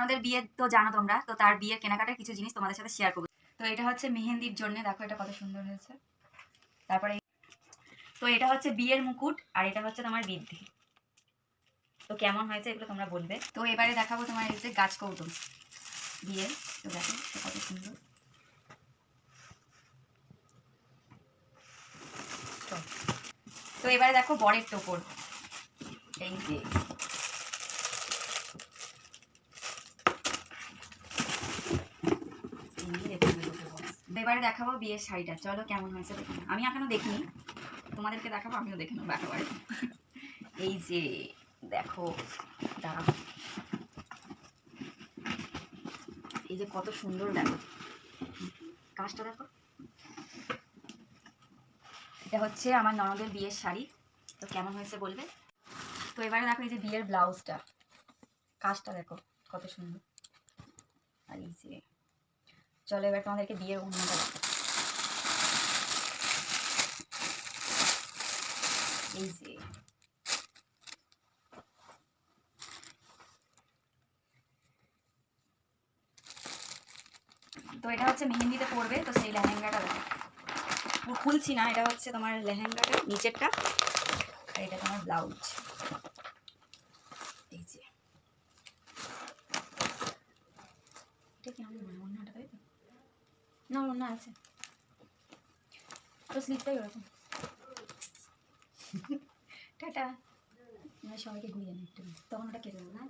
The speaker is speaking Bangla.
ননদের বিয়ে তো জানো তোমরা, তো তার বিয়ের কেনাকাটার কিছু জিনিস তোমাদের সাথে শেয়ার করবো। তো এটা হচ্ছে মেহেন্দির জন্য, দেখো এটা কত সুন্দর হয়েছে। তারপরে তো এটা হচ্ছে বিয়ের মুকুট, আর এটা হচ্ছে তোমার বৃদ্ধি। তো কেমন হয়েছে এগুলো তোমরা বলবে। তো এবারে দেখাবো তোমার এই যে গাছ কৌটো বিয়ের। তো দেখো কত সুন্দর। তো এবারে দেখো বরের টোপর, এই যে এবারে দেখাবো বিয়ের শাড়িটা, চলো কেমন হয়েছে দেখো। আমি এখনো দেখিনি, তোমাদেরকে দেখাবো, আমিও দেখে নেবো একেবারে। এই যে দেখো, দাঁড়াও, এই যে কত সুন্দর, দেখো কাজটা দেখো। এটা হচ্ছে আমার ননদের বিয়ের শাড়ি, তো কেমন হয়েছে বলবে। তো এবারে দেখো এই যে বিয়ের ব্লাউজটা, কাজটা দেখো কত সুন্দর। আর এই যে চলো এবার তোমাদেরকে বিয়ের ওড়নাটা দেখো, এই যে তো এটা হচ্ছে মেহেন্দিতে পরবে, তো সেই লেহেঙ্গাটা দেখো, খুলছি না, এটা হচ্ছে তোমার লেহেঙ্গাটা নিচেরটা, আর এটা তোমার ব্লাউজ। এই যে এটা কি আমার ওড়নাটা, তাই তো না, ওড়না আছে তো স্লিপটাই ওরকম। টাটা, সবাইকে ঘুরিয়ে নিই একটু, তখন ওটা কেটে দেবো না।